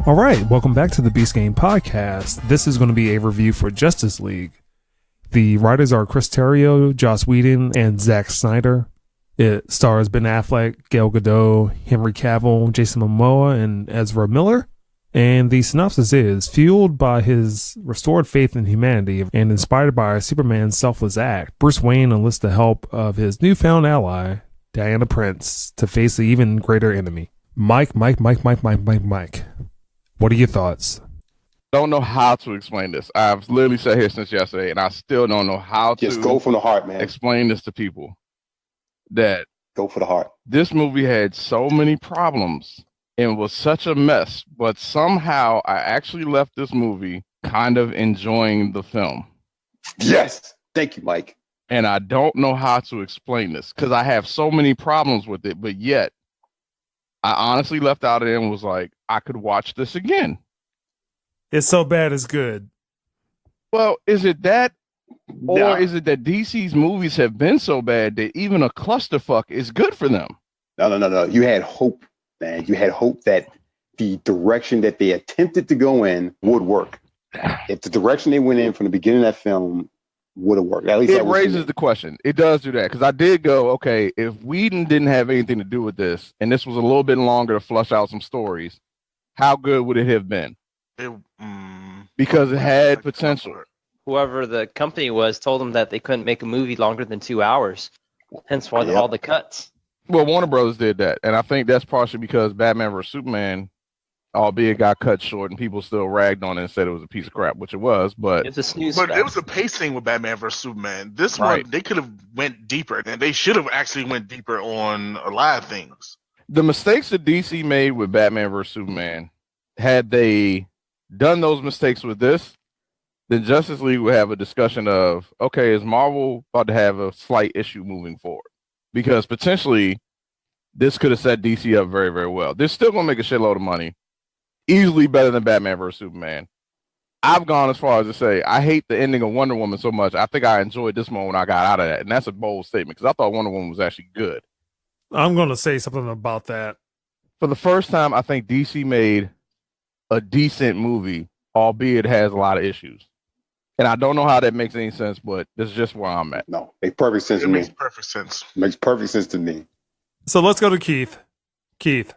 All right, welcome back to the Beast Game Podcast. This is going to be a review for Justice League. The writers are Chris Terrio, Joss Whedon, and Zack Snyder. It stars Ben Affleck, Gal Gadot, Henry Cavill, Jason Momoa, and Ezra Miller. And the synopsis is, fueled by his restored faith in humanity and inspired by Superman's selfless act, Bruce Wayne enlists the help of his newfound ally, Diana Prince, to face the even greater enemy. Mike. What are your thoughts? Don't know how to explain this. I've literally sat here since yesterday, and I still don't know how to just go from the heart, man. Explain this to people. That go for the heart. This movie had so many problems and was such a mess, but somehow I actually left this movie kind of enjoying the film. Yes, thank you, Mike. And I don't know how to explain this because I have so many problems with it, but yet I honestly left out of it and was like, I could watch this again. It's so bad it's good. Well, is it that? Or is it that DC's movies have been so bad that even a clusterfuck is good for them? No. You had hope, man. You had hope that the direction that they attempted to go in would work. If the direction they went in from the beginning of that film would have worked. At least it raises the question. It does do that. Because I did go, okay, if Whedon didn't have anything to do with this, and this was a little bit longer to flush out some stories, how good would it have been? Because it had potential. Whoever the company was told them that they couldn't make a movie longer than 2 hours. Hence why all the cuts. Well, Warner Brothers did that. And I think that's partially because Batman vs. Superman, albeit got cut short and people still ragged on it and said it was a piece of crap, which it was. But it's a snooze. But it was a pacing with Batman vs. Superman. This one, they could have went deeper. And they should have actually went deeper on a lot of things. The mistakes that DC made with Batman vs. Superman, had they done those mistakes with this, then Justice League would have a discussion of, okay, is Marvel about to have a slight issue moving forward? Because potentially this could have set DC up very, very well. They're still going to make a shitload of money. Easily better than Batman vs. Superman. I've gone as far as to say, I hate the ending of Wonder Woman so much. I think I enjoyed this one when I got out of that. And that's a bold statement because I thought Wonder Woman was actually good. I'm going to say something about that. For the first time, I think DC made a decent movie, albeit it has a lot of issues. And I don't know how that makes any sense, but this is just where I'm at. No, makes perfect sense to me. Makes perfect sense. Makes perfect sense to me. So let's go to Keith. Keith.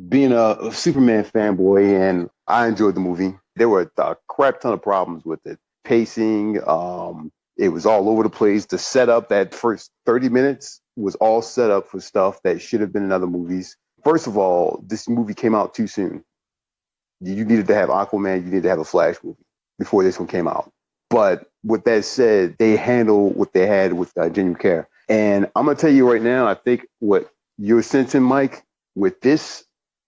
Being a Superman fanboy, and I enjoyed the movie. There were a crap ton of problems with it. Pacing, it was all over the place. The setup, that first 30 minutes was all set up for stuff that should have been in other movies. First of all, this movie came out too soon. You needed to have Aquaman, you needed to have a Flash movie before this one came out. But with that said, they handled what they had with genuine care. And I'm going to tell you right now, I think what you're sensing, Mike, with this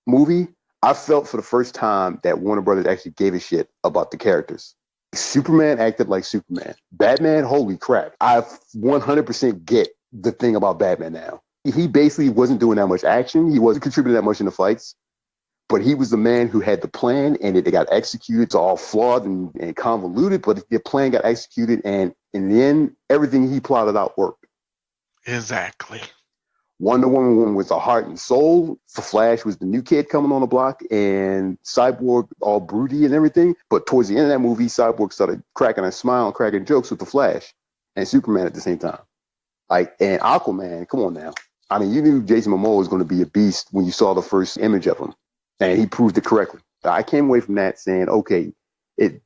movie, I felt for the first time that Warner Brothers actually gave a shit about the characters. Superman acted like Superman. Batman, holy crap. I 100% get the thing about Batman now. He basically wasn't doing that much action. He wasn't contributing that much in the fights. But he was the man who had the plan, and it got executed. It's all flawed and convoluted, but the plan got executed, and in the end, everything he plotted out worked. Exactly. Wonder Woman was a heart and soul. The Flash was the new kid coming on the block, and Cyborg all broody and everything. But towards the end of that movie, Cyborg started cracking a smile and cracking jokes with the Flash and Superman at the same time. And Aquaman, come on now. I mean, you knew Jason Momoa was going to be a beast when you saw the first image of him. And he proved it correctly. I came away from that saying, okay,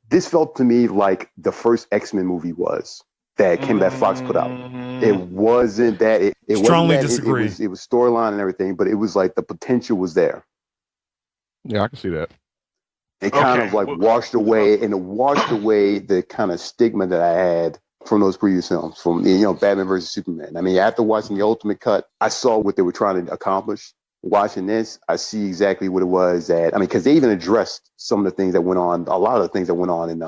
this felt to me like the first X-Men movie was that Fox put out. It wasn't that. It strongly wasn't that, disagree. It was storyline and everything, but it was like the potential was there. Yeah, I can see that. It kind of like washed away the kind of stigma that I had from those previous films, from Batman versus Superman. I mean, after watching the Ultimate Cut, I saw what they were trying to accomplish. Watching this, I see exactly what it was because they even addressed some of the things that went on, a lot of the things that went on in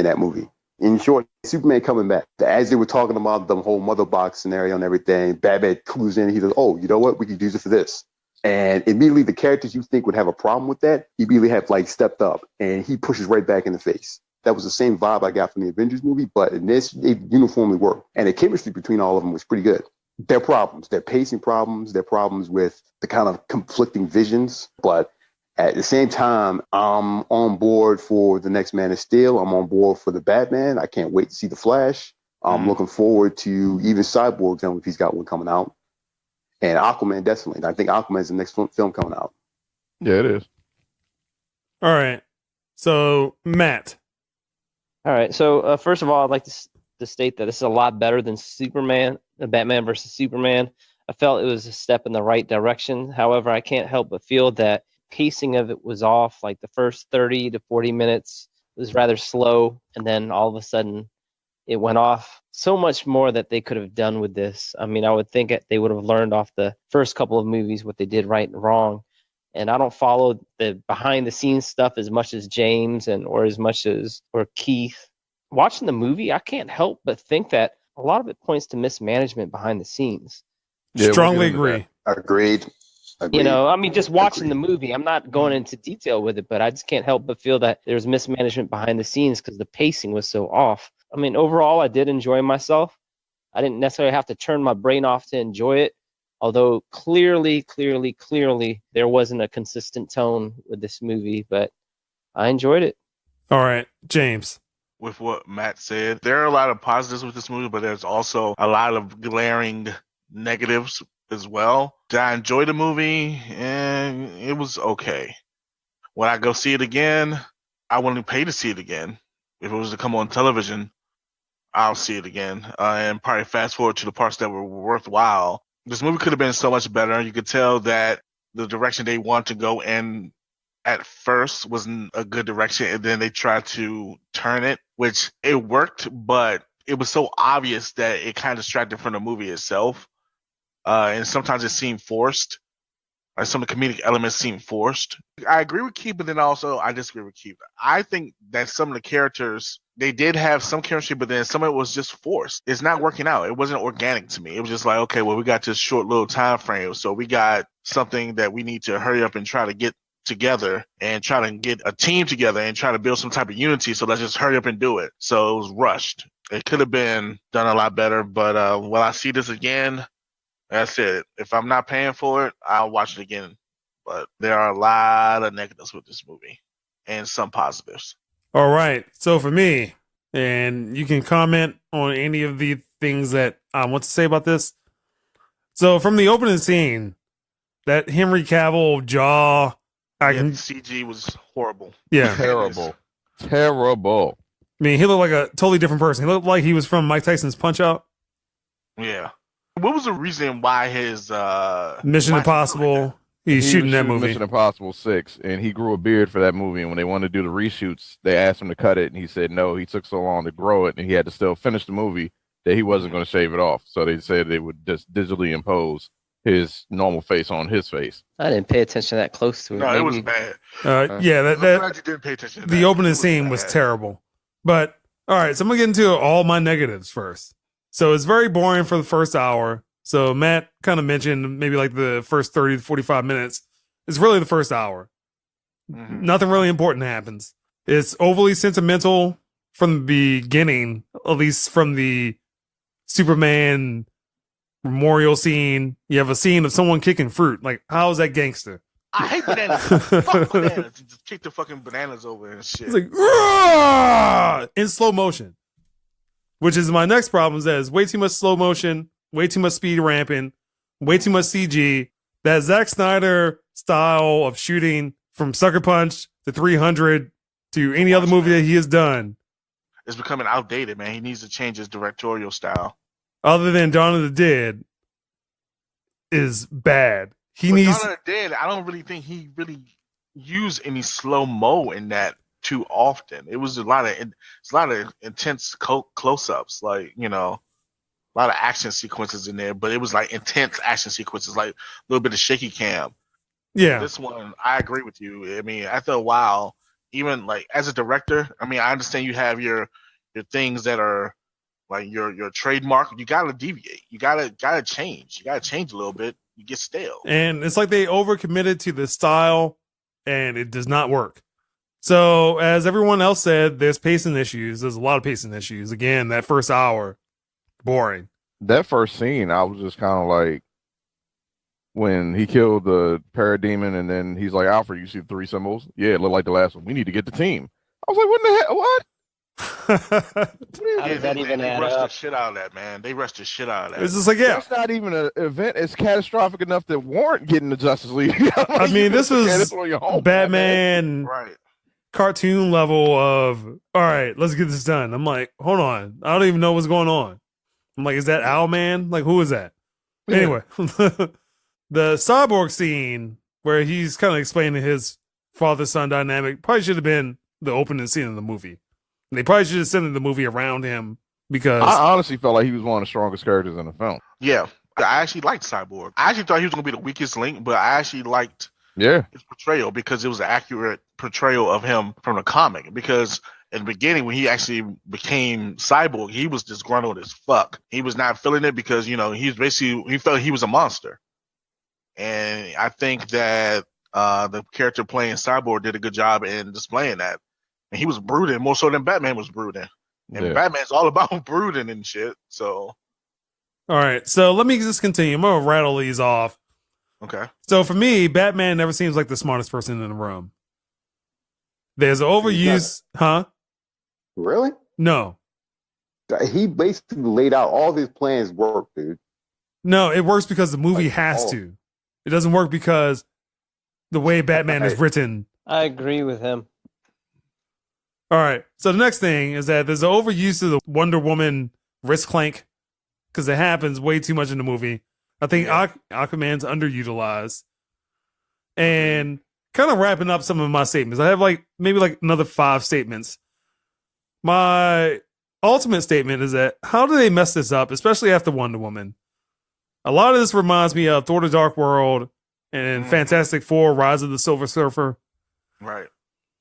that movie. In short, Superman coming back. As they were talking about the whole mother box scenario and everything, Batman clues in. He says, oh, you know what? We could use it for this. And immediately the characters you think would have a problem with that, he immediately have stepped up and he pushes right back in the face. That was the same vibe I got from the Avengers movie, but in this, it uniformly worked. And the chemistry between all of them was pretty good. Their problems, their pacing problems, their problems with the kind of conflicting visions, but At the same time, I'm on board for the next Man of Steel. I'm on board for the Batman. I can't wait to see the Flash. I'm looking forward to even Cyborg, if he's got one coming out. And Aquaman, definitely. I think Aquaman is the next film coming out. Yeah, it is. All right. So, Matt. All right. So, first of all, I'd like to state that this is a lot better than Superman, the Batman versus Superman. I felt it was a step in the right direction. However, I can't help but feel that pacing of it was off. Like the first 30 to 40 minutes was rather slow, and then all of a sudden it went off. So much more that they could have done with this. I mean, I would think they would have learned off the first couple of movies what they did right and wrong. And I don't follow the behind the scenes stuff as much as James or Keith. Watching the movie, I can't help but think that a lot of it points to mismanagement behind the scenes. Yeah, strongly agree. Agreed. You know, I mean, just watching the movie, I'm not going into detail with it, but I just can't help but feel that there's mismanagement behind the scenes because the pacing was so off. I mean, overall, I did enjoy myself. I didn't necessarily have to turn my brain off to enjoy it, although clearly, there wasn't a consistent tone with this movie, but I enjoyed it. All right, James. With what Matt said, there are a lot of positives with this movie, but there's also a lot of glaring negatives as well. Did I enjoy the movie? And it was okay. When I go see it again, I wouldn't pay to see it again. If it was to come on television, I'll see it again and probably fast forward to the parts that were worthwhile. This movie could have been so much better. You could tell that the direction they want to go in at first wasn't a good direction, and then they tried to turn it, which it worked, but it was so obvious that it kind of distracted from the movie itself. And sometimes it seemed forced. Some of the comedic elements seem forced. I agree with Keith, but then also I disagree with Keith. I think that some of the characters, they did have some chemistry, but then some of it was just forced. It's not working out. It wasn't organic to me. It was just like, okay, well, we got this short little time frame, so we got something that we need to hurry up and try to get together and try to get a team together and try to build some type of unity, so let's just hurry up and do it. So it was rushed. It could have been done a lot better, but when I see this again, that's it. If I'm not paying for it, I'll watch it again. But there are a lot of negatives with this movie and some positives. All right. So for me, and you can comment on any of the things that I want to say about this. So from the opening scene, that Henry Cavill jaw, CG was horrible. Yeah. Terrible. I mean, he looked like a totally different person. He looked like he was from Mike Tyson's Punch-Out. Yeah. What was the reason why his Mission Impossible? He's shooting that movie. Mission Impossible 6, and he grew a beard for that movie. And when they wanted to do the reshoots, they asked him to cut it, and he said no. He took so long to grow it, and he had to still finish the movie that he wasn't going to shave it off. So they said they would just digitally impose his normal face on his face. I didn't pay attention that close to it. No, it was bad. Yeah, I'm glad you didn't pay attention to that. The opening scene was terrible. But all right, so I'm gonna get into all my negatives first. So it's very boring for the first hour. So Matt kind of mentioned maybe like the first 30 to 45 minutes. It's really the first hour. Mm-hmm. Nothing really important happens. It's overly sentimental from the beginning, at least from the Superman memorial scene. You have a scene of someone kicking fruit. Like, how is that gangster? I hate bananas. Fuck bananas. Just kick the fucking bananas over and shit. It's like, Rah! In slow motion. Which is my next problem, is that it's way too much slow motion, way too much speed ramping, way too much CG. That Zack Snyder style of shooting from Sucker Punch to 300 to any other movie that he has done. It's becoming outdated, man. He needs to change his directorial style. Other than Dawn of the Dead is bad. Dawn of the Dead, I don't really think he really used any slow-mo in that too often. It was a lot of intense close-ups, like, you know, a lot of action sequences in there, but it was like intense action sequences, like a little bit of shaky cam. Yeah. This one, I agree with you. I mean, after a while, even like as a director, I mean, I understand you have your things that are like your trademark. You gotta deviate. You gotta change. You gotta change a little bit. You get stale. And it's like they overcommitted to the style, and it does not work. So, as everyone else said, there's pacing issues. There's a lot of pacing issues. Again, that first hour, boring. That first scene, I was just kind of like, when he killed the parademon, and then he's like, Alfred, you see the 3 symbols? Yeah, it looked like the last one. We need to get the team. I was like, what in the hell? What? How does that even they add rushed up? the shit out of that, man. They rushed the shit out of that. It's just like, yeah. That's not even an event. It's catastrophic enough to warrant getting the Justice League. Like, I mean, this was on your home, Batman Right. cartoon level of, all right, let's get this done. I'm like, hold on. I don't even know what's going on. I'm like, is that Owlman? Like, who is that? Yeah. Anyway, the Cyborg scene where he's kind of explaining his father-son dynamic probably should have been the opening scene of the movie. They probably should have centered the movie around him because I honestly felt like he was one of the strongest characters in the film. Yeah. I actually liked Cyborg. I actually thought he was going to be the weakest link, but I actually liked Yeah. his portrayal because it was an accurate portrayal of him from the comic. Because in the beginning, when he actually became Cyborg, he was disgruntled as fuck. He was not feeling it because, he felt he was a monster. And I think that the character playing Cyborg did a good job in displaying that. And he was brooding more so than Batman was brooding. And Yeah. Batman's all about brooding and shit. So, all right, so let me just continue. I'm gonna rattle these off. okay. So for me, Batman never seems like the smartest person in the room. There's overuse, huh? Really? No, He basically laid out all his plans work, dude. no, it works because the movie Like, has oh. to. It doesn't work because the way Batman is Right. written. I agree with him. All right, so the next thing is that there's an overuse of the Wonder Woman wrist clank because it happens way too much in the movie. I think Aquaman's underutilized. And kind of wrapping up some of my statements. I have maybe another 5 statements. My ultimate statement is that how do they mess this up, especially after Wonder Woman? A lot of this reminds me of Thor: The Dark World and Fantastic Four: Rise of the Silver Surfer. Right.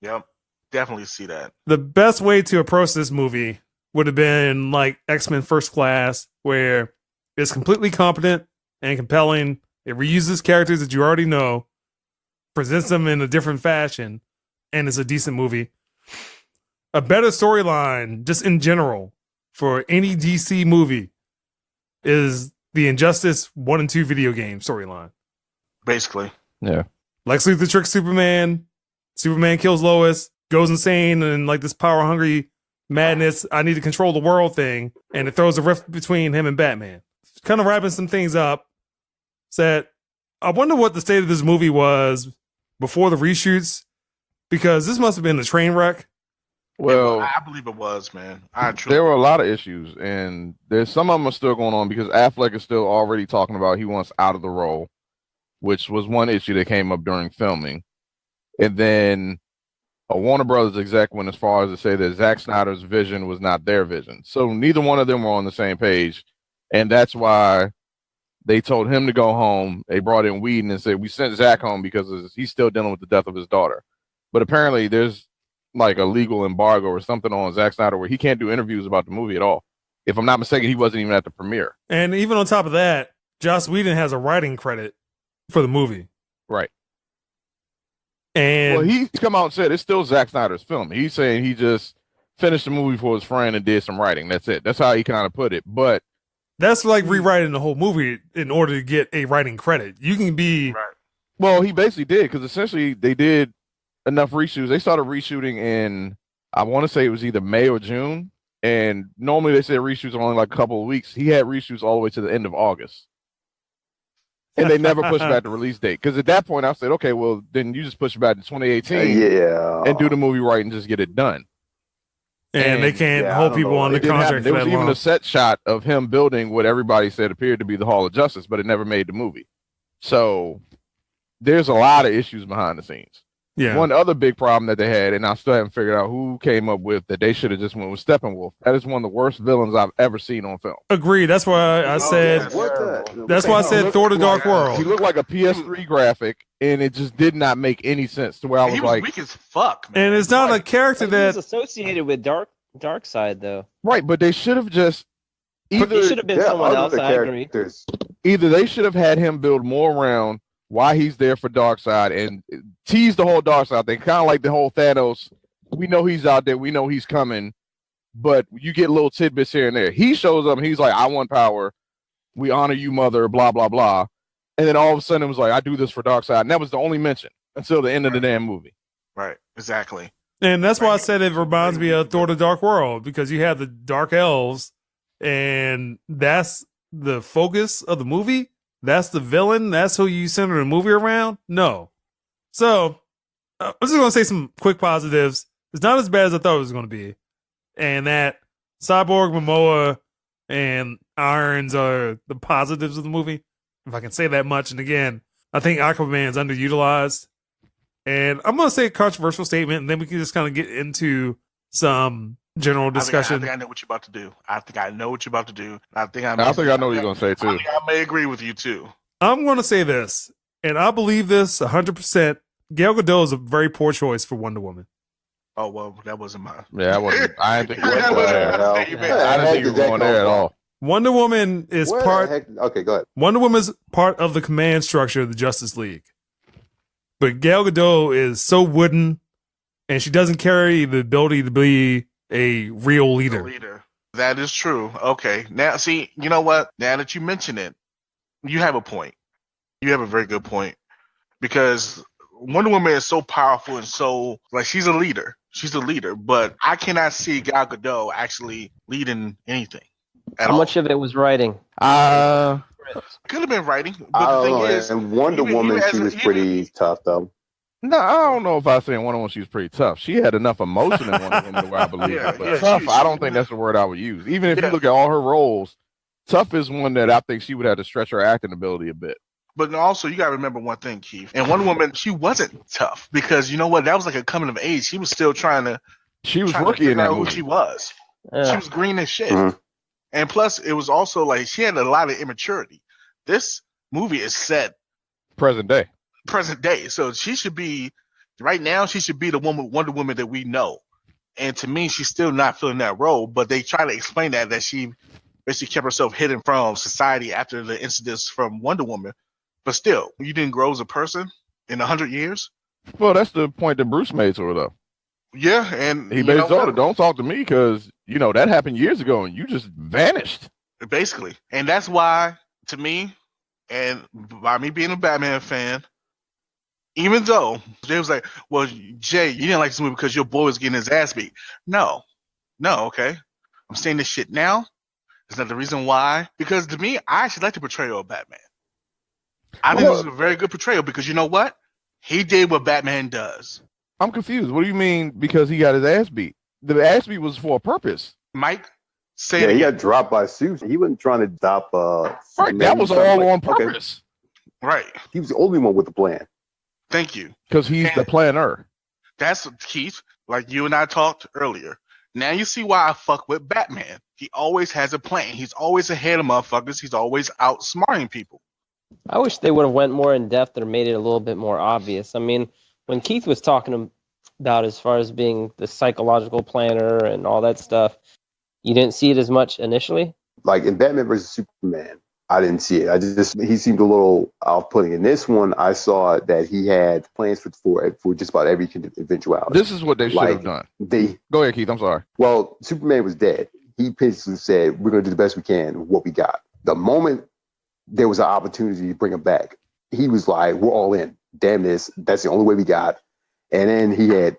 Yep. Definitely see that. The best way to approach this movie would have been like X-Men First Class, where it's completely competent and compelling. It reuses characters that you already know, presents them in a different fashion, and it's a decent movie. A better storyline, just in general, for any DC movie is the Injustice 1 and 2 video game storyline. Basically. Yeah. Lex Luthor tricks Superman. Superman kills Lois, goes insane, and this power-hungry madness, I need to control the world thing, and it throws a rift between him and Batman. Kind of wrapping some things up, said, I wonder what the state of this movie was before the reshoots, because this must have been a train wreck. Well, I believe it was, man. there were a lot of issues, and there's some of them are still going on because Affleck is still already talking about he wants out of the role, which was one issue that came up during filming. And then a Warner Brothers exec went as far as to say that Zack Snyder's vision was not their vision. So neither one of them were on the same page. And that's why they told him to go home. They brought in Whedon and said, we sent Zack home because he's still dealing with the death of his daughter. But apparently there's like a legal embargo or something on Zack Snyder where he can't do interviews about the movie at all. If I'm not mistaken, he wasn't even at the premiere. And even on top of that, Joss Whedon has a writing credit for the movie. Right. And well, he's come out and said it's still Zack Snyder's film. He's saying he just finished the movie for his friend and did some writing. That's it. That's how he kind of put it. But that's like rewriting the whole movie in order to get a writing credit. You can be... Right. Well, he basically did, because essentially they did enough reshoots. They started reshooting in, I want to say it was either May or June. And normally they say reshoots are only like a couple of weeks. He had reshoots all the way to the end of August. And they never pushed back the release date. Because at that point, I said, okay, well, then you just push it back to 2018 and do the movie right and just get it done. And they can't hold people on the contract for there that was even long. a set shot of him building what everybody said appeared to be the Hall of Justice, but it never made the movie. So there's a lot of issues behind the scenes. Yeah. One other big problem that they had, and I still haven't figured out who came up with that they should have just went with Steppenwolf. That is one of the worst villains I've ever seen on film. Agreed. That's why I said. That's why I said Thor: The Dark World. He looked like a PS3 graphic, and it just did not make any sense. To where I was like, weak as fuck. Man. And it's not a character He was that associated with Dark Side, though. right, but they should have just either It should have been someone else. I agree. Either they should have had him build more around why he's there for Darkseid and tease the whole Darkseid thing, kind of like the whole Thanos. We know he's out there, we know he's coming, but you get little tidbits here and there. He shows up and he's like, I want power. We honor you, mother, blah, blah, blah. And then all of a sudden it was like, I do this for Darkseid. And that was the only mention until the end of the damn movie. Right, exactly. And that's why I said it reminds me of Thor: The Dark World, because you have the Dark Elves, and that's the focus of the movie. That's the villain. That's who you center the movie around. No. So I'm just going to say some quick positives. It's not as bad as I thought it was going to be. And that Cyborg, Momoa, and Irons are the positives of the movie, if I can say that much. And again, I think Aquaman's underutilized. And I'm going to say a controversial statement, and then we can just kind of get into some general discussion. I think I know what you're about to do. I think I know what what you're going to say, too. I may agree with you, too. I'm going to say this, and I believe this 100%. Gal Gadot is a very poor choice for Wonder Woman. Oh, well, that wasn't mine. Yeah, I didn't think you were going there at all. Wonder Woman is Okay, go ahead. Wonder Woman's part of the command structure of the Justice League. But Gal Gadot is so wooden, and she doesn't carry the ability to be a real leader. That is true. Okay. Now, see, you know what? Now that you mention it, you have a point. You have a very good point. Because Wonder Woman is so powerful and so, like, she's a leader. She's a leader. But I cannot see Gal Gadot actually leading anything. How much of it was writing? Could have been writing, but the thing is, and Wonder Woman, she was pretty tough, though. No, I don't know if I say in Wonder Woman she was pretty tough. She had enough emotion in Wonder Woman where I believe it. But tough, I don't think that's the word I would use. Even if you look at all her roles, tough is one that I think she would have to stretch her acting ability a bit. But also, you got to remember one thing, Keith. And Wonder Woman, she wasn't tough because you know what? That was like a coming of age. She was still trying to. She was rookie in that movie. Who she was. Yeah. She was green as shit. Mm-hmm. And plus, it was also like she had a lot of immaturity. This movie is set present day. So she should be right now. She should be the Wonder Woman that we know. And to me, she's still not filling that role. But they try to explain that she basically kept herself hidden from society after the incidents from Wonder Woman. But still, you didn't grow as a person in 100 years. Well, that's the point that Bruce made to her, though. Yeah, and he basically told her, "Don't talk to me because that happened years ago, and you just vanished." Basically, and that's why, to me, and by me being a Batman fan, even though they was like, "Well, Jay, you didn't like this movie because your boy was getting his ass beat." No, okay. I'm saying this shit now. It's not the reason why, because to me, I actually like the portrayal of Batman. I think it was a very good portrayal because you know what? He did what Batman does. I'm confused. What do you mean because he got his ass beat? The ass beat was for a purpose. Mike, he got dropped by Zeus. He wasn't trying to stop. Right, that was all on purpose. Okay. Right. He was the only one with the plan. Thank you. Because he's the planner. That's Keith, like you and I talked earlier. Now you see why I fuck with Batman. He always has a plan. He's always ahead of motherfuckers. He's always outsmarting people. I wish they would have went more in depth or made it a little bit more obvious. I mean, when Keith was talking about as far as being the psychological planner and all that stuff, you didn't see it as much initially? Like in Batman vs. Superman, I didn't see it. He seemed a little off-putting. In this one, I saw that he had plans for just about every eventuality. This is what they should have done. Go ahead, Keith. I'm sorry. Well, Superman was dead. He basically said, we're going to do the best we can with what we got. The moment there was an opportunity to bring him back, he was like, we're all in. Damn this. That's the only way we got. And then he had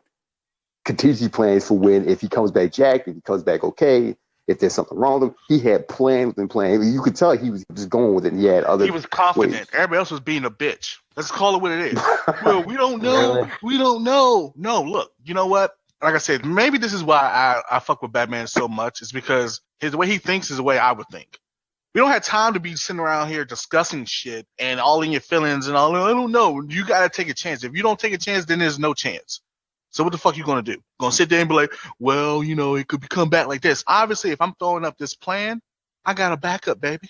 contingency plans for if he comes back jacked, if he comes back okay, if there's something wrong with him. He had plans within plans. You could tell he was just going with it. And he had other. He was confident. ways. Everybody else was being a bitch. Let's call it what it is. Well, we don't know. Really? We don't know. No, look, you know what? Like I said, maybe this is why I fuck with Batman so much. It's because the way he thinks is the way I would think. We don't have time to be sitting around here discussing shit and all in your feelings and all. I don't know. You got to take a chance. If you don't take a chance, then there's no chance. So what the fuck you going to do? Going to sit there and be like, well, it could come back like this. Obviously, if I'm throwing up this plan, I got a backup, baby.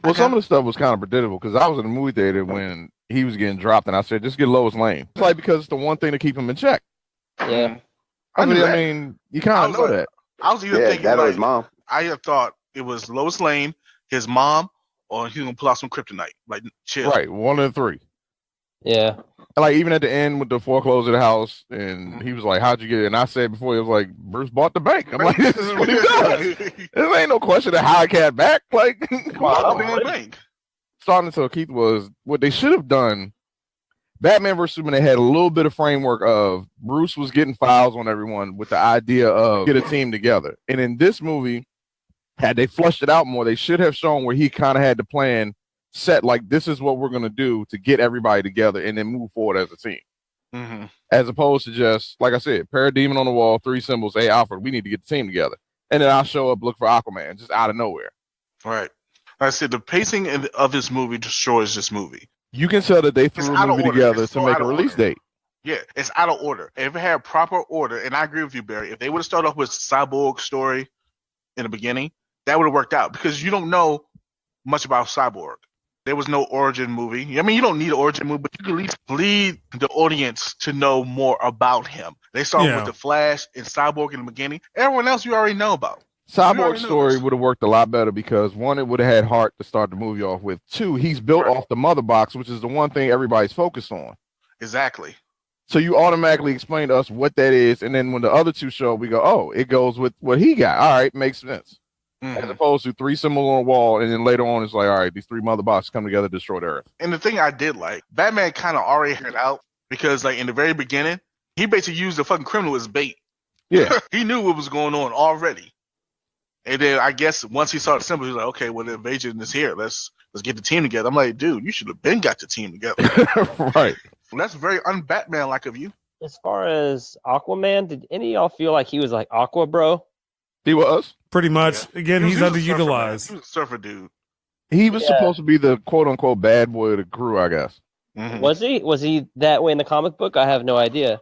Well, some of the stuff was kind of predictable because I was in the movie theater when he was getting dropped, and I said, just get Lois Lane. It's like because it's the one thing to keep him in check. Yeah. I mean, you kind of know that. I was even thinking that or his mom. I had thought it was Lois Lane, his mom, or he's gonna pull out some kryptonite. Like, chill. Right, one of the three. Yeah. Like, even at the end with the foreclosure of the house, and he was like, how'd you get it? And I said before, he was like, Bruce bought the bank. I'm like, this is what he does. There ain't no question of how I got back. Like, the bank. starting to tell Keith was what they should have done. Batman vs Superman, they had a little bit of framework of Bruce was getting files on everyone with the idea of get a team together. And in this movie, had they flushed it out more, they should have shown where he kind of had the plan set, like this is what we're going to do to get everybody together and then move forward as a team. Mm-hmm. As opposed to just, like I said, parademon on the wall, 3 symbols, hey, Alfred, we need to get the team together. And then I'll show up, look for Aquaman, just out of nowhere. Right. Like I said, the pacing of this movie destroys this movie. You can tell that they threw a movie together to make a release date. Yeah, it's out of order. If it had proper order, and I agree with you, Barry, if they would have started off with Cyborg's story in the beginning, that would have worked out because you don't know much about Cyborg. There was no origin movie. I mean, you don't need an origin movie, but you can at least lead the audience to know more about him. They started with the Flash and Cyborg in the beginning. Everyone else you already know about. Cyborg's story would have worked a lot better because, one, it would have had heart to start the movie off with. 2, he's built off the mother box, which is the one thing everybody's focused on. Exactly. So you automatically explain to us what that is, and then when the other 2 show, we go, oh, it goes with what he got. All right, makes sense. Mm-hmm. As opposed to 3 symbols on the wall, and then later on it's like, all right, these 3 mother boxes come together to destroy the Earth. And the thing I did like, Batman kind of already had out because, like, in the very beginning, he basically used the fucking criminal as bait. Yeah. He knew what was going on already. And then I guess once he saw the symbol, he was like, okay, well, the invasion is here. Let's get the team together. I'm like, dude, you should have been got the team together. Right. Well, that's very un-Batman-like of you. As far as Aquaman, did any of y'all feel like he was like Aqua Bro? He was. Pretty much. Yeah. Again, he's underutilized. He was a surfer dude. He was supposed to be the quote-unquote bad boy of the crew, I guess. Mm-hmm. Was he? Was he that way in the comic book? I have no idea.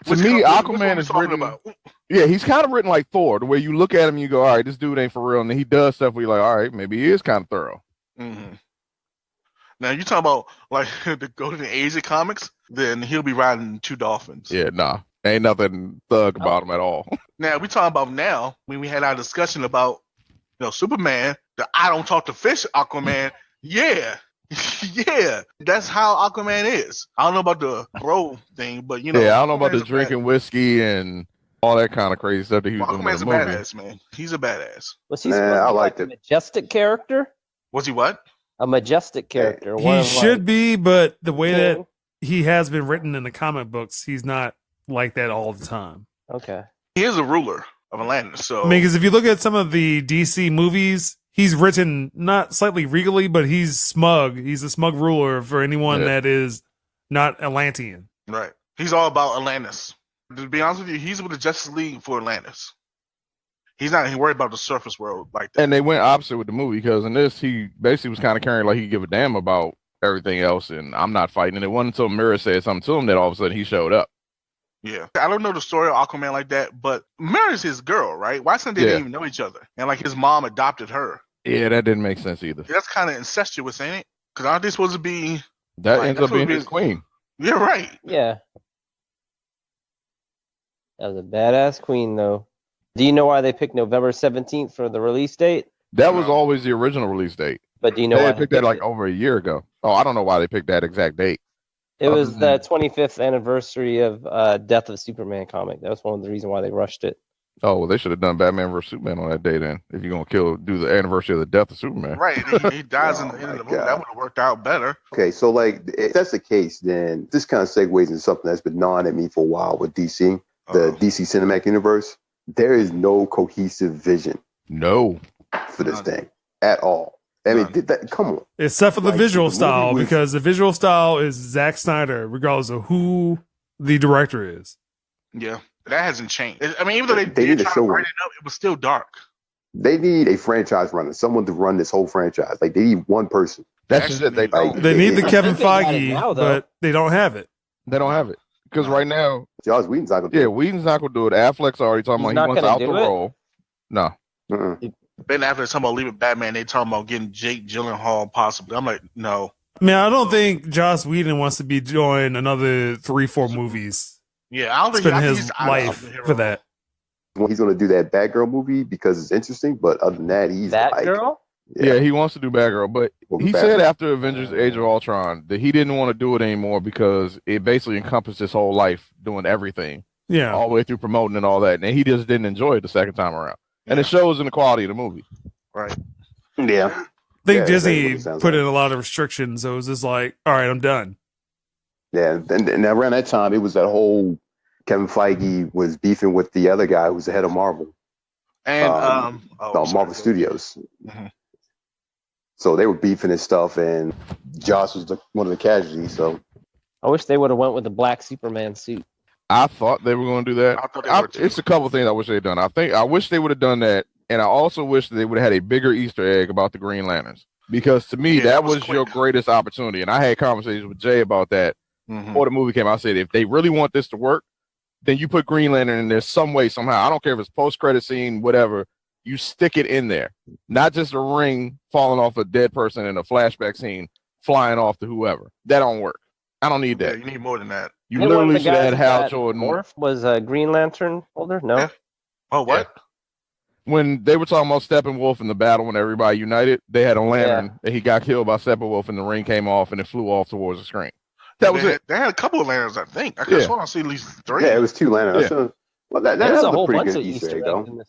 To me, Aquaman is written about. Yeah, he's kind of written like Thor, the way you look at him, you go, all right, this dude ain't for real. And then he does stuff where you're like, all right, maybe he is kind of thorough. Mm-hmm. Now, you talking about like the go to the Asia comics, then he'll be riding 2 dolphins. Yeah, nah. Ain't nothing thug about him at all. Now, we talking about now, when we had our discussion about, Superman, the I don't talk to fish Aquaman. Yeah. Yeah, that's how Aquaman is. I don't know about the bro thing, but Yeah, I don't know about the drinking whiskey and all that kind of crazy stuff that he was doing in the movie. Aquaman's a badass, man. He's a badass. Was he a majestic character? Was he what? A majestic character. He should be, but the way that he has been written in the comic books, he's not like that all the time. Okay. He is a ruler of Atlantis, so... I mean, because if you look at some of the DC movies, he's written not slightly regally, but he's smug. He's a smug ruler for anyone that is not Atlantean. Right. He's all about Atlantis. To be honest with you, he's with the Justice League for Atlantis. He's not worried about the surface world like that. And they went opposite with the movie because in this, he basically was kind of carrying like he could give a damn about everything else, and I'm not fighting. And it wasn't until Mira said something to him that all of a sudden he showed up. Yeah. I don't know the story of Aquaman like that, but Mira's his girl, right? Why didn't they even know each other? And like his mom adopted her. Yeah, that didn't make sense either. That's kind of incestuous, ain't it? Because aren't they supposed to be... That ends up being his queen. Yeah, right. Yeah. That was a badass queen, though. Do you know why they picked November 17th for the release date? That was always the original release date. But do you know why they picked that like over a year ago? Oh, I don't know why they picked that exact date. It was the 25th anniversary of Death of Superman comic. That was one of the reasons why they rushed it. Oh, well, they should have done Batman vs. Superman on that day then. If you're going to do the anniversary of the death of Superman. Right. He dies in the end of the movie. That would have worked out better. Okay, so like, if that's the case, then this kind of segues into something that's been gnawing at me for a while with DC, the DC Cinematic Universe. There is no cohesive vision. No. For this thing at all. I mean, come on. Except for the visual style, because the visual style is Zack Snyder, regardless of who the director is. Yeah, that hasn't changed. I mean, even though they need to show brighten it up, it was still dark. They need a franchise runner, someone to run this whole franchise. Like, they need one person. That's just it. They need the Kevin Feige, but they don't have it. They don't have it. Because right now... Joss Whedon's not going to do it. Yeah, Whedon's not going to do it. Affleck's already talking about he wants out the role. No. Ben Affleck's talking about leaving Batman. They talking about getting Jake Gyllenhaal possibly. I'm like, no. I mean, I don't think Joss Whedon wants to be doing another 3-4 movies. Yeah, I don't think spending his life for that. Well, he's going to do that Batgirl movie because it's interesting, but other than that, he's Batgirl? Yeah, he wants to do Batgirl, but he said after Avengers Age of Ultron that he didn't want to do it anymore because it basically encompassed his whole life doing everything. Yeah. All the way through promoting and all that. And he just didn't enjoy it the second time around. And it shows in the quality of the movie. Right. Yeah. think Yeah, Disney exactly what it sounds put like. in a lot of restrictions, so it was just like, all right, I'm done. Yeah, and around that time, it was that whole Kevin Feige was beefing with the other guy who was the head of Marvel, And Marvel Studios. Mhm. So they were beefing and stuff, and Joss was one of the casualties. So I wish they would have went with the black Superman suit. I thought they were going to do that. I thought they were too. It's a couple things I wish they'd done. I wish they would have done that, and I also wish they would have had a bigger Easter egg about the Green Lanterns, because to me that was your greatest opportunity. And I had conversations with Jay about that before the movie came out. I said, if they really want this to work, then you put Green Lantern in there some way, somehow. I don't care if it's post-credit scene, whatever. You stick it in there, not just a ring falling off a dead person in a flashback scene flying off to whoever. That don't work. I don't need that. Yeah, you need more than that. You literally should have had Hal Jordan. Morph was a Green Lantern holder? No. Yeah. Oh, what? Yeah. When they were talking about Steppenwolf in the battle when everybody united, they had a lantern and he got killed by Steppenwolf and the ring came off and it flew off towards the screen. That was it. They had a couple of lanterns, I think. I could have sworn I see at least 3. yeah, it was 2 lanterns. Yeah. So, well, that There's was a whole pretty bunch good of Easter Easter egg, eggs though. in this.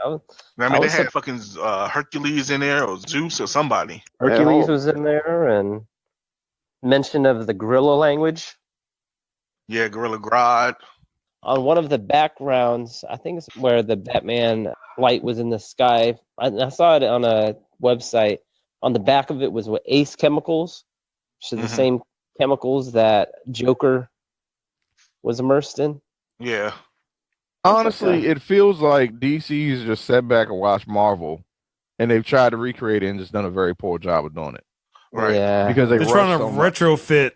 I mean, they had fucking Hercules in there, or Zeus, or somebody. Hercules was in there, and mention of the gorilla language. Yeah, Gorilla Grodd. On one of the backgrounds, I think it's where the Batman light was in the sky. I saw it on a website. On the back of it was what Ace Chemicals, which is the same chemicals that Joker was immersed in. Yeah. Honestly, it feels like DC's just sat back and watched Marvel, and they've tried to recreate it and just done a very poor job of doing it. Right. Yeah. Because They're trying to retrofit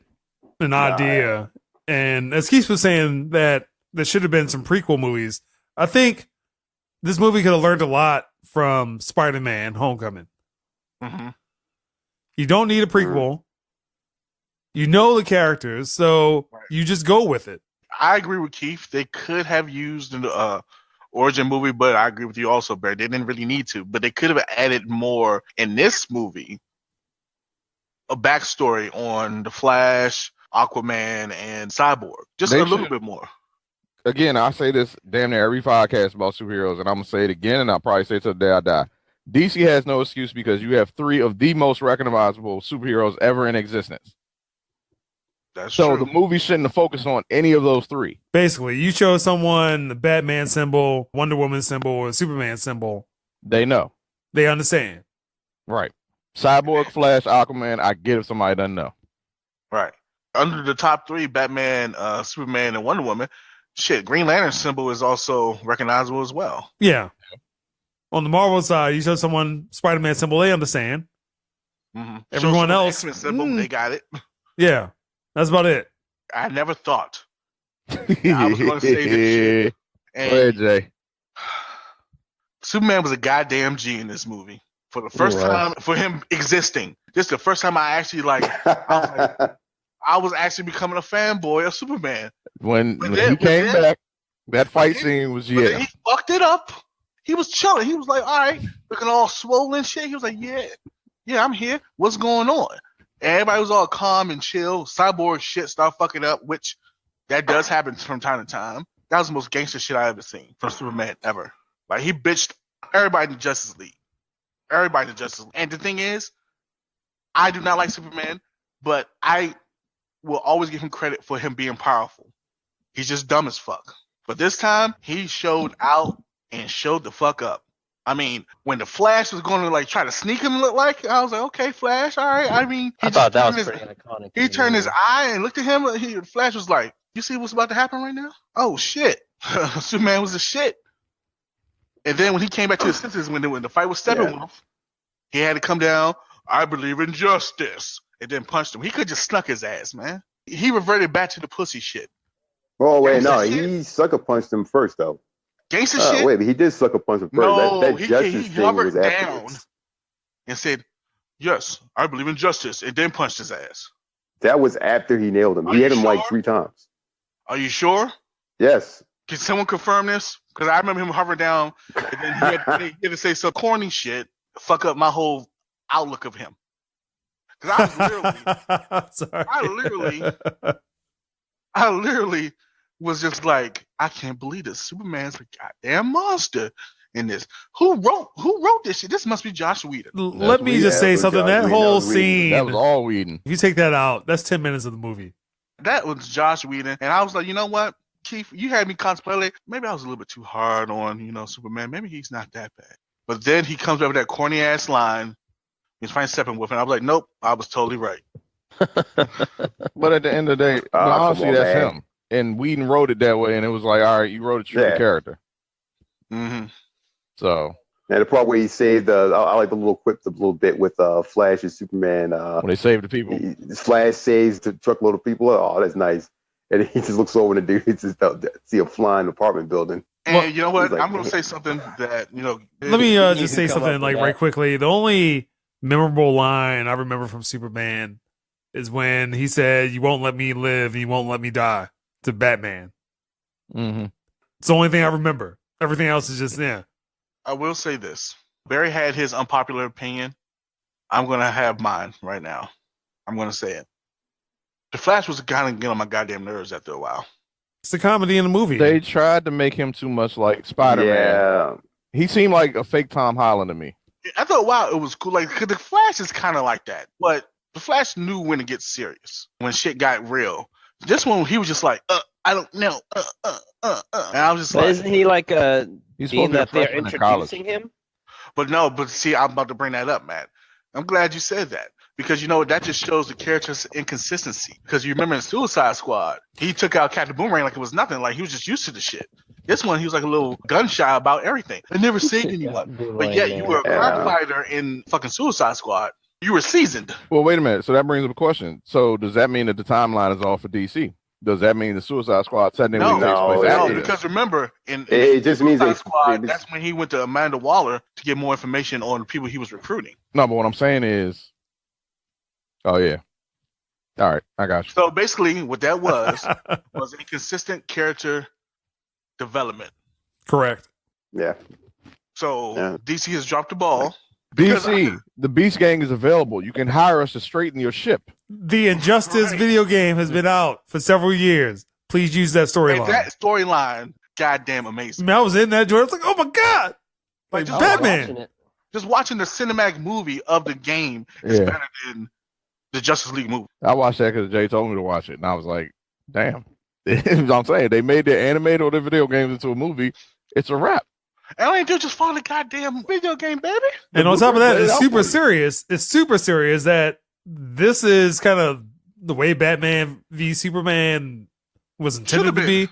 an idea. And as Keith was saying, that there should have been some prequel movies. I think this movie could have learned a lot from Spider-Man Homecoming. Mm-hmm. You don't need a prequel. You know the characters, so you just go with it. I agree with Keith. They could have used an origin movie, but I agree with you also, Barry. They didn't really need to, but they could have added more in this movie, a backstory on the Flash, Aquaman, and Cyborg. Just a little bit more. Again, I say this damn near every podcast about superheroes, and I'm going to say it again, and I'll probably say it till the day I die. DC has no excuse because you have 3 of the most recognizable superheroes ever in existence. That's so true. The movie shouldn't have focused on any of those 3. Basically, you show someone the Batman symbol, Wonder Woman symbol, or Superman symbol. They know. They understand. Right. Cyborg, Flash, Aquaman, I get if somebody doesn't know. Right. Under the top 3, Batman, Superman, and Wonder Woman, Green Lantern symbol is also recognizable as well. Yeah. On the Marvel side, you show someone Spider-Man symbol, they understand. Mm-hmm. Everyone else, X-Men symbol, they got it. Yeah. That's about it. I never thought I was going to say this shit. And go ahead, Jay. Superman was a goddamn G in this movie. For the first time, for him existing. This is the first time I actually I was actually becoming a fanboy of Superman. When he came back, that fight scene was, He fucked it up. He was chilling. He was like, all right, looking all swollen shit. He was like, yeah, I'm here. What's going on? And everybody was all calm and chill. Cyborg shit started fucking up, which that does happen from time to time. That was the most gangster shit I ever seen from Superman ever. Like, he bitched everybody in the Justice League. Everybody in the Justice League. And the thing is, I do not like Superman, but I will always give him credit for him being powerful. He's just dumb as fuck. But this time, he showed out and showed the fuck up. I mean, when the Flash was going to try to sneak him, look like, I was like, okay, Flash, all right. I mean, I thought that was pretty iconic. He turned his eye and looked at him. Flash was like, you see what's about to happen right now? Oh shit, Superman was the shit. And then when he came back to his senses, when the fight was Steppenwolf, he had to come down. I believe in justice, and then punched him. He could just snuck his ass, man. He reverted back to the pussy shit. Oh wait, no, he sucker punched him first though. Gangsta shit. Wait, but he did sucker punch him first. No, that he justice thing hovered was down afterwards. and said, "Yes, I believe in justice," and then punched his ass. That was after he nailed him. He hit him like 3 times. Are you sure? Yes. Can someone confirm this? Because I remember him hovering down, and then he had to say some corny shit, fuck up my whole outlook of him. Because I literally was just like, I can't believe this. Superman's a goddamn monster. in this. Who wrote this shit? This must be Josh Whedon. Let me just say something. That whole scene, that was all Whedon. If you take that out, that's 10 minutes of the movie. That was Josh Whedon, and I was like, you know what, Keith, you had me contemplate. Maybe I was a little bit too hard on, Superman. Maybe he's not that bad. But then he comes up with that corny ass line. He's finally stepping with, and I was like, nope, I was totally right. But at the end of the day, honestly, that's him. And Whedon wrote it that way, and it was like, all right, you wrote a true character. Mm-hmm. So. And the part where he saved, I like the little quip, a little bit with Flash and Superman. When they save the people. Flash saves the truckload of people. Oh, that's nice. And he just looks over and the dude just see a flying apartment building. And you know what? Like, I'm going to say something that, Let me just say something right quickly. The only memorable line I remember from Superman is when he said, "You won't let me live, you won't let me die," to Batman. Mm-hmm. It's the only thing I remember. Everything else is just, yeah. I will say this. Barry had his unpopular opinion. I'm going to have mine right now. I'm going to say it. The Flash was kind of getting on my goddamn nerves after a while. It's the comedy in the movie. They tried to make him too much like Spider-Man. Yeah. He seemed like a fake Tom Holland to me. I thought, wow, it was cool. Like, cause the Flash is kind of like that. But the Flash knew when to get serious, when shit got real. This one, he was just like, I don't know. And I was just but like. Isn't he like he's being that they're freshman in college. introducing him? But see, I'm about to bring that up, Matt. I'm glad you said that. Because, that just shows the character's inconsistency. Because you remember in Suicide Squad, he took out Captain Boomerang like it was nothing. Like, he was just used to the shit. This one, he was like a little gun shy about everything. I never saved anyone. But yet, you were a crime fighter in fucking Suicide Squad. You were seasoned. Well, wait a minute. So that brings up a question. So does that mean that the timeline is all for DC? Does that mean the Suicide Squad technically takes place after this? Because remember, in it just means Suicide Squad, that's when he went to Amanda Waller to get more information on the people he was recruiting. No, but what I'm saying is, oh yeah, all right, I got you. So basically, what that was inconsistent character development. Correct. Yeah. So DC has dropped the ball. DC, the Beast Gang is available. You can hire us to straighten your ship. The Injustice video game has been out for several years. Please use that storyline. That storyline, goddamn amazing. I mean, I was in that joint. I was like, oh my God. Like just Batman. Just watching the cinematic movie of the game is better than the Justice League movie. I watched that because Jay told me to watch it. And I was like, damn. I'm saying they made their animated or their video games into a movie. It's a wrap. And all they do is just follow the goddamn video game, baby. And on top of that, it's super serious. It's super serious that this is kind of the way Batman v Superman was intended to be.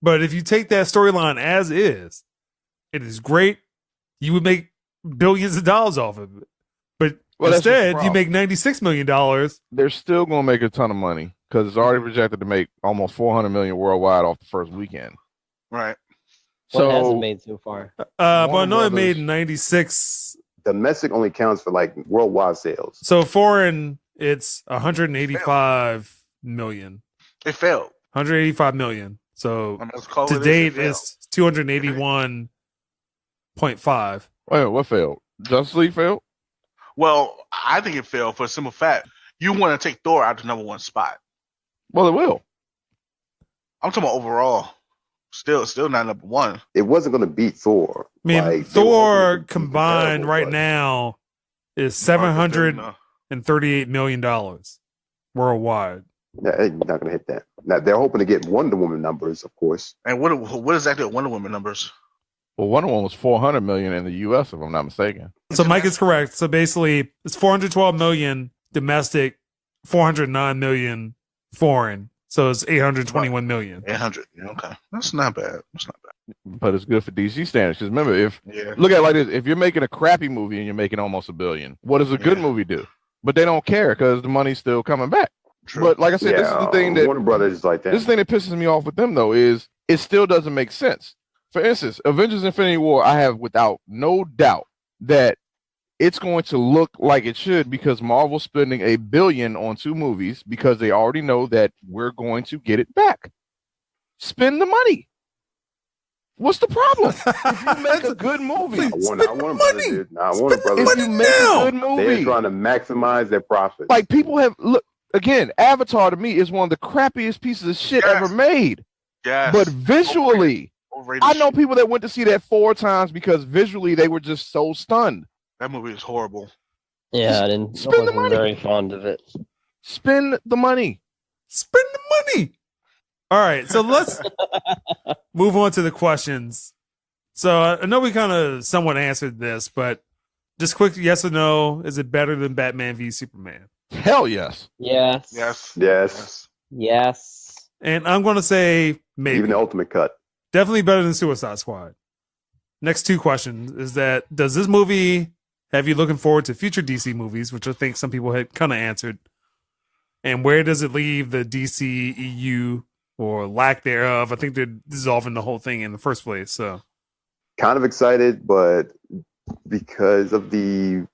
But if you take that storyline as is, it is great. You would make billions of dollars off of it. But instead, you make $96 million. They're still going to make a ton of money because it's already projected to make almost $400 million worldwide off the first weekend. Right. What hasn't made so far? But I know it made 96. Domestic only counts for like worldwide sales. So foreign, it's 185 million. It failed. 185 million. So to date, it's 281.5. Wait, what failed? Justice League failed? Well, I think it failed for a simple fact. You want to take Thor out the number one spot. Well, it will. I'm talking about overall. Still not number one. It wasn't going to beat Thor. I mean, Thor combined right now is $738 million worldwide. Yeah, you're not going to hit that. Now, they're hoping to get Wonder Woman numbers, of course. And what exactly are Wonder Woman numbers? Well, Wonder Woman was 400 million in the U.S., if I'm not mistaken. So Mike is correct. So basically, it's 412 million domestic, 409 million foreign. So it's 821 million. 800. Okay. That's not bad. But it's good for DC standards. Because remember, look at it like this. If you're making a crappy movie and you're making almost $1 billion, what does a good movie do? But they don't care because the money's still coming back. True. But like I said, this is the thing that Warner Brothers is like that. This is the thing that pisses me off with them, though, is it still doesn't make sense. For instance, Avengers Infinity War, I have without no doubt that it's going to look like it should because Marvel's spending $1 billion on 2 movies because they already know that we're going to get it back. Spend the money. What's the problem? If you make a good movie, I want money. If you make a good movie, they're trying to maximize their profits. Like people have look again. Avatar to me is one of the crappiest pieces of shit ever made. Yes. But visually, Overrated I know shit. people that went to see that 4 times because visually they were just so stunned. That movie is horrible. Yeah, I Spend the wasn't money. very fond of it. Spend the money. Spend the money. All right, so let's move on to the questions. So I know we kind of somewhat answered this, but just quick yes or no, is it better than Batman v Superman? Hell yes. Yes. Yes. Yes. Yes. And I'm going to say maybe. Even the ultimate cut. Definitely better than Suicide Squad. Next 2 questions is that, does this movie have you looking forward to future DC movies, which I think some people had kind of answered? And where does it leave the DC EU or lack thereof? I think they're dissolving the whole thing in the first place. So Kind of excited, but because of the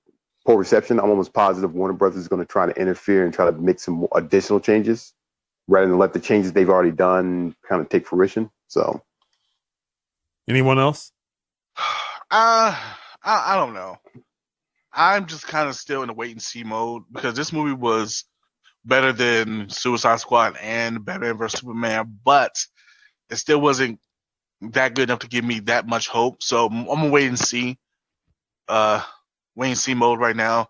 poor reception, I'm almost positive Warner Brothers is going to try to interfere and try to make some more additional changes rather than let the changes they've already done kind of take fruition. So, anyone else? I don't know. I'm just kind of still in a wait and see mode because this movie was better than Suicide Squad and Batman vs Superman, but it still wasn't that good enough to give me that much hope. So I'm gonna wait and see mode right now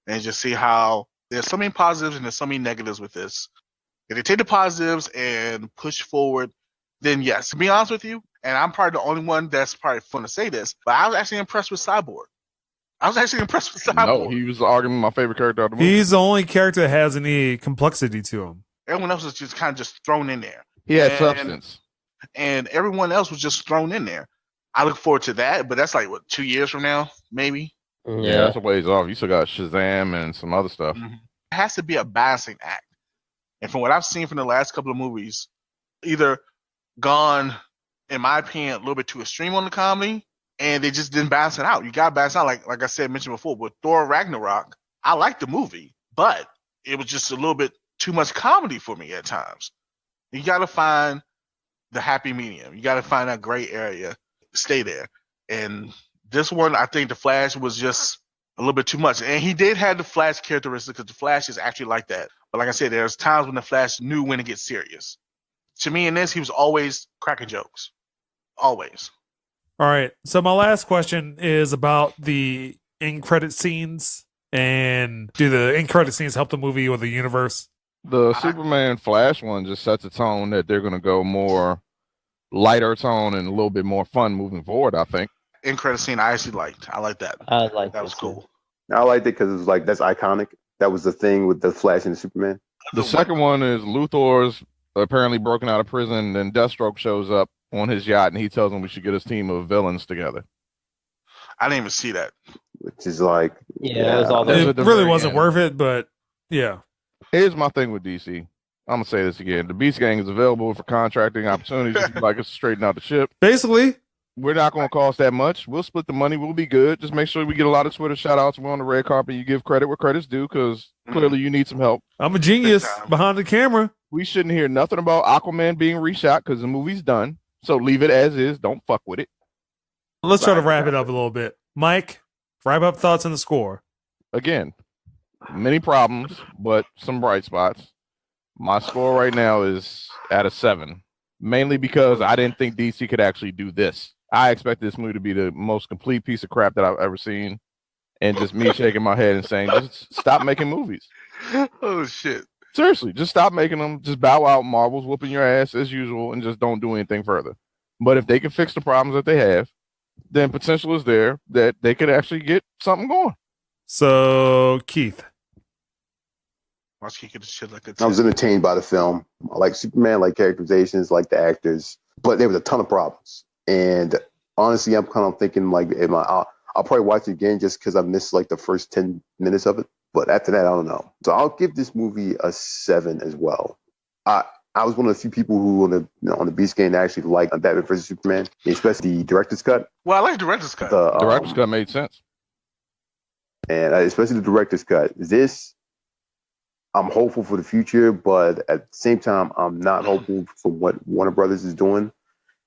and just see how there's so many positives and there's so many negatives with this. If they take the positives and push forward, then yes. To be honest with you, and I'm probably the only one that's probably fun to say this, but I was actually impressed with Cyborg. No, he was arguing my favorite character of the movie. He's the only character that has any complexity to him. Everyone else was just kind of just thrown in there. He had substance. And everyone else was just thrown in there. I look forward to that, but that's like, 2 years from now, maybe? Yeah, that's a ways off. You still got Shazam and some other stuff. Mm-hmm. It has to be a balancing act. And from what I've seen from the last couple of movies, either gone, in my opinion, a little bit too extreme on the comedy, and they just didn't balance it out. You got to balance it out. Like I said, mentioned before, with Thor Ragnarok, I liked the movie, but it was just a little bit too much comedy for me at times. You got to find the happy medium. You got to find that gray area. Stay there. And this one, I think the Flash was just a little bit too much. And he did have the Flash characteristics because the Flash is actually like that. But like I said, there's times when the Flash knew when to get serious. To me in this, he was always cracking jokes. Always. All right. So my last question is about the end credit scenes. And do the end credit scenes help the movie or the universe? The Superman Flash one just sets a tone that they're going to go more lighter tone and a little bit more fun moving forward, I think. End credit scene I actually liked. I like that. I like that. Was cool. I liked it because it was like, that's iconic. That was the thing with the Flash and the Superman. The second one is Luthor's apparently broken out of prison, and Deathstroke shows up on his yacht, and he tells him we should get his team of villains together. I didn't even see that. Which is like... Yeah, it was all it really wasn't worth it, but yeah. Here's my thing with DC. I'm going to say this again. The Beast Gang is available for contracting opportunities if you'd like us to straighten out the ship. Basically. We're not going to cost that much. We'll split the money. We'll be good. Just make sure we get a lot of Twitter shout-outs. We're on the red carpet. You give credit where credit's due because clearly you need some help. I'm a genius behind the camera. We shouldn't hear nothing about Aquaman being reshot because the movie's done. So leave it as is. Don't fuck with it. Let's try to wrap it up a little bit. Mike, wrap up thoughts on the score. Again, many problems, but some bright spots. My score right now is at a 7, mainly because I didn't think DC could actually do this. I expected this movie to be the most complete piece of crap that I've ever seen, and just me shaking my head and saying, just stop making movies. Oh, shit. Seriously, just stop making them. Just bow out. Marvel's whooping your ass as usual, and just don't do anything further. But if they can fix the problems that they have, then potential is there that they could actually get something going. So, Keith. I was entertained by the film. I like Superman, like characterizations, like the actors, but there was a ton of problems. And honestly, I'm kind of thinking like, I'll probably watch it again just because I missed like the first 10 minutes of it. But after that, I don't know. So I'll give this movie a 7 as well. I was one of the few people who on the Beast Gang actually liked Batman vs Superman, especially the director's cut. Well, I like the director's cut. The director's cut made sense. And especially the director's cut. This, I'm hopeful for the future, but at the same time, I'm not hopeful for what Warner Brothers is doing.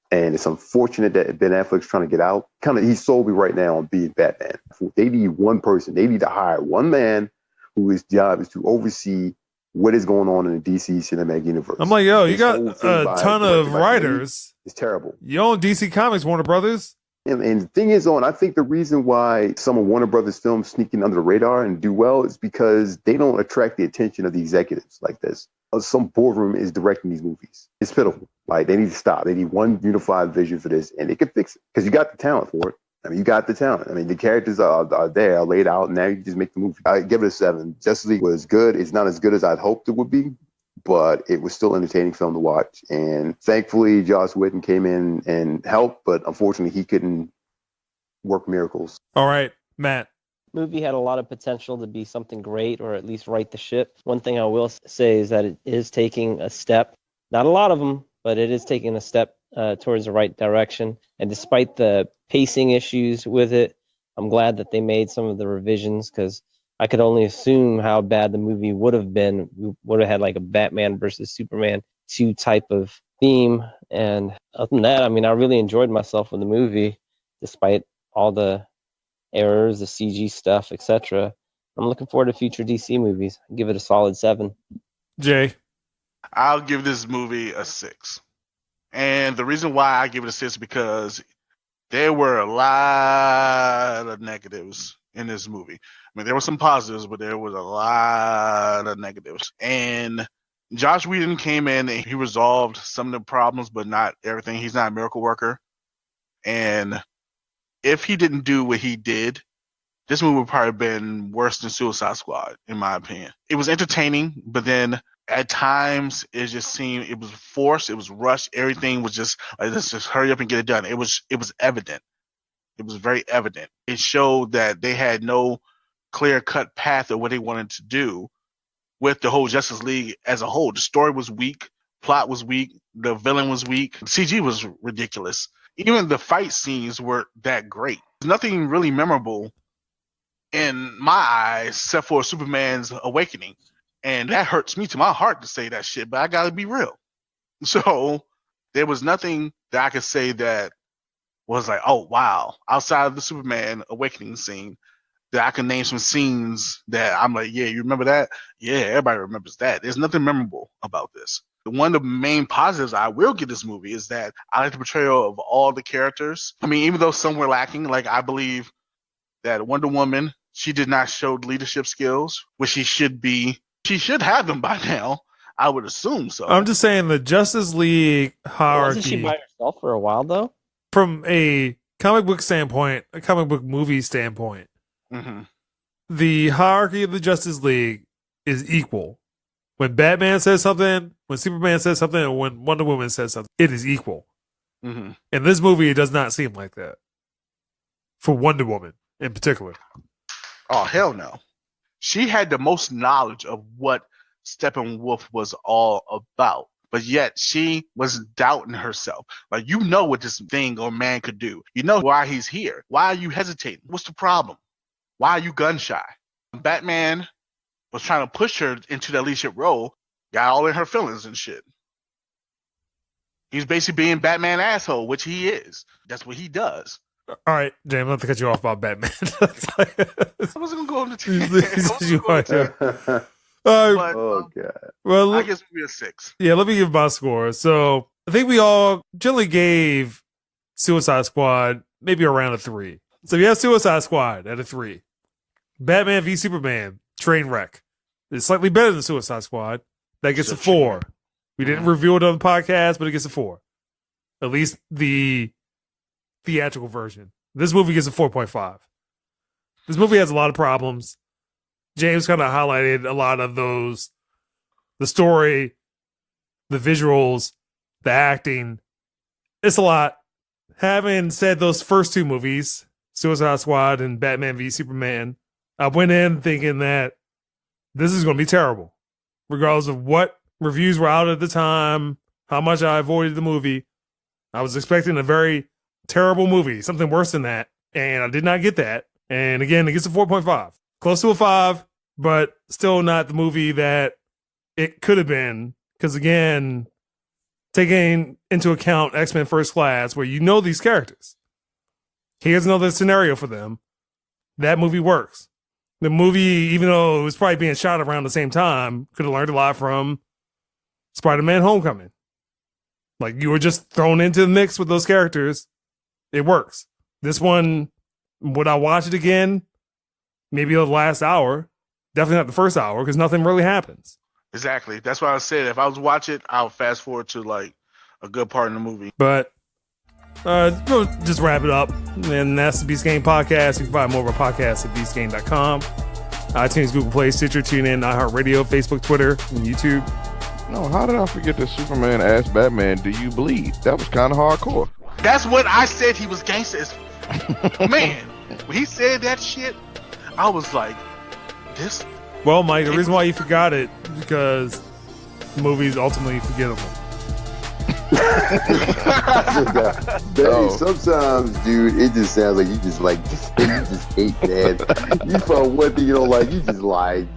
And it's unfortunate that Ben Affleck's trying to get out. He's solely right now on being Batman. They need one person. They need to hire one man whose job is to oversee what is going on in the DC cinematic universe. I'm like, yo, you This got whole thing a by ton directed of by writers. It's terrible. You own DC Comics, Warner Brothers. And the thing is, I think the reason why some of Warner Brothers films sneak in under the radar and do well is because they don't attract the attention of the executives like this. Some boardroom is directing these movies. It's pitiful. Like, they need to stop. They need one unified vision for this, and they can fix it because you got the talent for it. I mean, you got the talent. I mean, the characters are there, are laid out, and now you just make the movie. I give it a 7. Justice League was good. It's not as good as I'd hoped it would be, but it was still an entertaining film to watch. And thankfully, Joss Whedon came in and helped, but unfortunately, he couldn't work miracles. All right, Matt. Movie had a lot of potential to be something great, or at least right the ship. One thing I will say is that it is taking a step, not a lot of them, but it is taking a step towards the right direction. And despite the pacing issues with it, I'm glad that they made some of the revisions, because I could only assume how bad the movie would have been. We would have had like a Batman versus Superman 2 type of theme. And other than that, I mean, I really enjoyed myself with the movie, despite all the errors, the CG stuff, etc. I'm looking forward to future DC movies. I'll give it a solid 7. Jay. I'll give this movie a 6. And the reason why I give it a 6 is because there were a lot of negatives in this movie. I mean, there were some positives, but there was a lot of negatives. And Josh Whedon came in and he resolved some of the problems, but not everything. He's not a miracle worker. And if he didn't do what he did, this movie would probably have been worse than Suicide Squad, in my opinion. It was entertaining, but then at times it just seemed it was forced, it was rushed. Everything was just like, let's just hurry up and get it done. It was evident. It was very evident. It showed that they had no clear-cut path of what they wanted to do with the whole Justice League as a whole. The story was weak, plot was weak, the villain was weak, CG was ridiculous. Even the fight scenes weren't that great. There's nothing really memorable in my eyes except for Superman's awakening. And that hurts me to my heart to say that shit, but I gotta be real. So there was nothing that I could say that was like, oh, wow. Outside of the Superman awakening scene, that I can name some scenes that I'm like, yeah, you remember that? Yeah, everybody remembers that. There's nothing memorable about this. One of the main positives I will give this movie is that I like the portrayal of all the characters. I mean, even though some were lacking, like I believe that Wonder Woman, she did not show leadership skills, which she should be. She should have them by now. I would assume so. I'm just saying the Justice League hierarchy. Wasn't she by herself for a while, though? From a comic book standpoint, a comic book movie standpoint, the hierarchy of the Justice League is equal. When Batman says something, when Superman says something, and when Wonder Woman says something, it is equal. In this movie, it does not seem like that. For Wonder Woman in particular. Oh, hell no. She had the most knowledge of what Steppenwolf was all about. But yet she was doubting herself. Like, you know what this thing or man could do. You know why he's here. Why are you hesitating? What's the problem? Why are you gun shy? Batman was trying to push her into that leadership role, got all in her feelings and shit. He's basically being Batman asshole, which he is. That's what he does. All right, James, I'm not to cut you off about Batman. I wasn't going to tell Oh, God. Well, I guess maybe a 6. Yeah, let me give my score. So I think we all generally gave Suicide Squad maybe around a 3. So you have Suicide Squad at a 3. Batman v Superman, train wreck. It's slightly better than Suicide Squad. That gets a 4. We didn't review it on the podcast, but it gets a 4. At least the theatrical version. This movie gets a 4.5. This movie has a lot of problems. James kind of highlighted a lot of those. The story, the visuals, the acting. It's a lot. Having said those first 2 movies, Suicide Squad and Batman v Superman, I went in thinking that this is going to be terrible. Regardless of what reviews were out at the time, how much I avoided the movie, I was expecting a very terrible movie, something worse than that, and I did not get that. And again, it gets a 4.5. Close to a 5, but still not the movie that it could have been. Because again, taking into account X-Men First Class, where you know these characters. Here's another scenario for them. That movie works. The movie, even though it was probably being shot around the same time, could have learned a lot from Spider-Man Homecoming. Like, you were just thrown into the mix with those characters. It works. This one, would I watch it again? Maybe the last hour. Definitely not the first hour, because nothing really happens. Exactly. That's why I said if I was watch it, I'll fast forward to like a good part in the movie. But we'll just wrap it up. And that's the Beast Game Podcast. You can find more of our podcasts at beastgame.com. iTunes, Google Play, Stitcher, TuneIn, iHeartRadio, Facebook, Twitter, and YouTube. No, how did I forget that Superman asked Batman, do you bleed? That was kind of hardcore. That's what I said. He was gangster. Man, when he said that shit, I was like, this. Well, Mike, the reason why you forgot it because the movie is ultimately forgettable. Sometimes, dude, it just sounds like you just hate that. You found one thing you don't like, you just like.